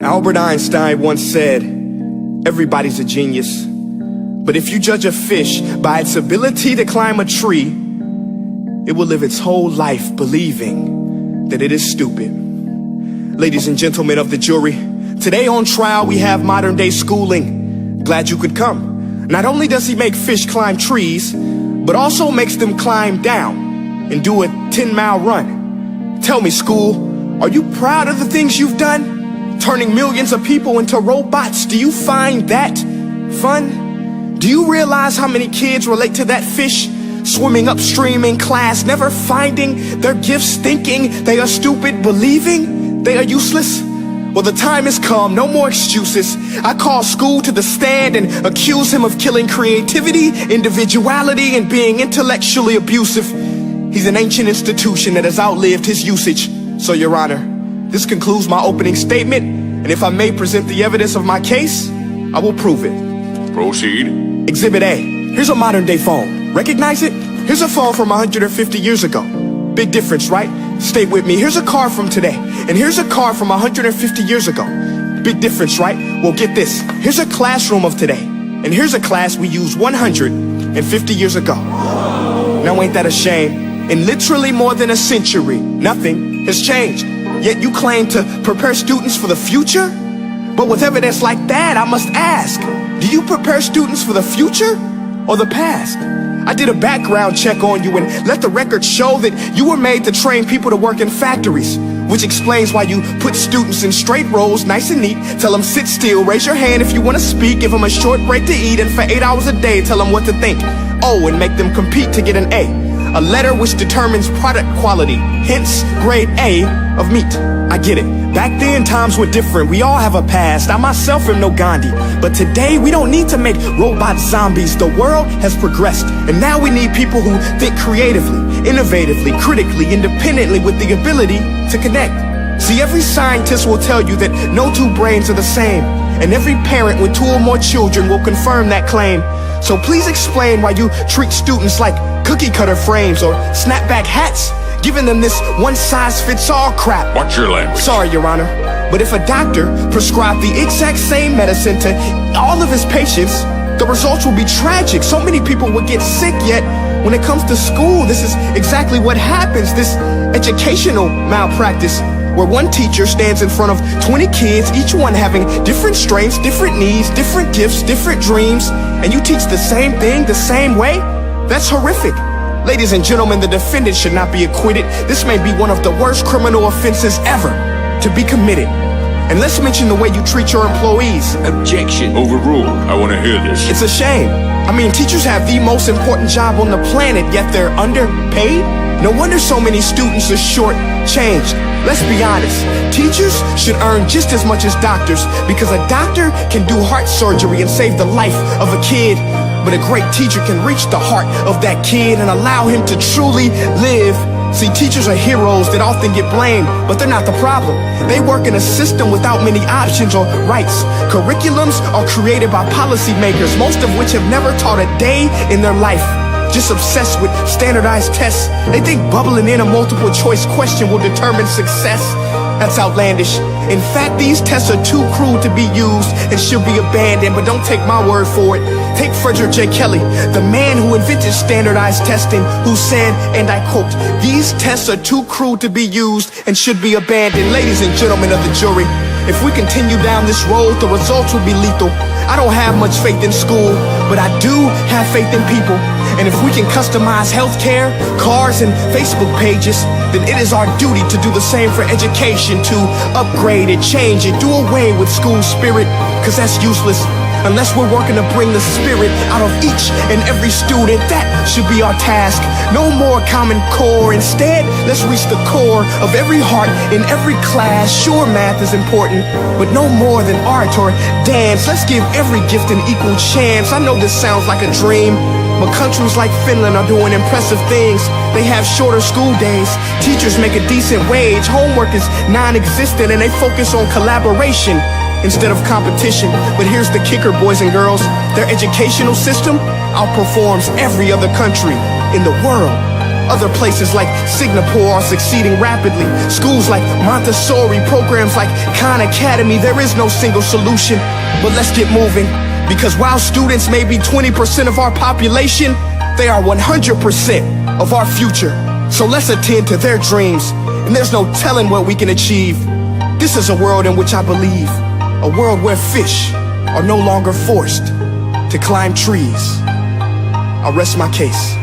Albert Einstein once said, everybody's a genius. But if you judge a fish by its ability to climb a tree, it will live its whole life believing that it is stupid. Ladies and gentlemen of the jury, today on trial we have modern day schooling. Glad you could come. Not only does he make fish climb trees, but also makes them climb down and do a 10-mile run. Tell me, school, are you proud of the things you've done? Turning millions of people into robots, do you find that fun? Do you realize how many kids relate to that fish? Swimming upstream in class, never finding their gifts, thinking they are stupid, believing they are useless? Well, the time has come, no more excuses. I call school to the stand and accuse him of killing creativity, individuality, and being intellectually abusive. He's an ancient institution that has outlived his usage. So, Your Honor, this concludes my opening statement, and if I may present the evidence of my case, I will prove it. Proceed. Exhibit A. Here's a modern day phone. Recognize it? Here's a phone from 150 years ago. Big difference, right? Stay with me. Here's a car from today, and here's a car from 150 years ago. Big difference, right? Well, get this. Here's a classroom of today, and here's a class we used 150 years ago. Now ain't that a shame? In literally more than a century, nothing has changed. Yet you claim to prepare students for the future? But with evidence like that, I must ask, do you prepare students for the future or the past? I did a background check on you and let the record show that you were made to train people to work in factories, which explains why you put students in straight rows, nice and neat, tell them sit still, raise your hand if you want to speak, give them a short break to eat, and for 8 hours a day, tell them what to think. Oh, and make them compete to get an A letter which determines product quality, hence grade A of meat. I get it. Back then, times were different. We all have a past. I myself am no Gandhi. But today, we don't need to make robot zombies. The world has progressed. And now we need people who think creatively, innovatively, critically, independently, with the ability to connect. See, every scientist will tell you that no two brains are the same. And every parent with 2 or more children will confirm that claim. So please explain why you treat students like cookie cutter frames or snapback hats, giving them this one-size-fits-all crap. Watch your language. Sorry, Your Honor, but if a doctor prescribed the exact same medicine to all of his patients, the results will be tragic. So many people would get sick, yet when it comes to school, this is exactly what happens. This educational malpractice, where one teacher stands in front of 20 kids, each one having different strengths, different needs, different gifts, different dreams, and you teach the same thing the same way? That's horrific. Ladies and gentlemen, the defendant should not be acquitted. This may be one of the worst criminal offenses ever to be committed. And let's mention the way you treat your employees. Objection. Overruled. I want to hear this. It's a shame. I mean, teachers have the most important job on the planet, yet they're underpaid? No wonder so many students are short-changed. Let's be honest, teachers should earn just as much as doctors, because a doctor can do heart surgery and save the life of a kid, but a great teacher can reach the heart of that kid and allow him to truly live. See, teachers are heroes that often get blamed, but they're not the problem. They work in a system without many options or rights. Curriculums are created by policymakers, most of which have never taught a day in their life. Just obsessed with standardized tests. They think bubbling in a multiple choice question will determine success. That's outlandish. In fact, these tests are too cruel to be used and should be abandoned, but don't take my word for it. Take Frederick J. Kelly, the man who invented standardized testing, who said, and I quote, "These tests are too cruel to be used and should be abandoned." Ladies and gentlemen of the jury, if we continue down this road, the results will be lethal. I don't have much faith in school, but I do have faith in people. And if we can customize healthcare, cars, and Facebook pages, then it is our duty to do the same for education, to upgrade it, change it, do away with school spirit, because that's useless. Unless we're working to bring the spirit out of each and every student, that should be our task. No more Common Core. Instead, let's reach the core of every heart in every class. Sure, math is important, but no more than art or dance. Let's give every gift an equal chance. I know this sounds like a dream, but countries like Finland are doing impressive things. They have shorter school days. Teachers make a decent wage. Homework is non-existent, and they focus on collaboration instead of competition. But here's the kicker, boys and girls. Their educational system outperforms every other country in the world. Other places like Singapore are succeeding rapidly. Schools like Montessori, programs like Khan Academy. There is no single solution, but let's get moving. Because while students may be 20% of our population, they are 100% of our future. So let's attend to their dreams, and there's no telling what we can achieve. This is a world in which I believe, a world where fish are no longer forced to climb trees. I'll rest my case.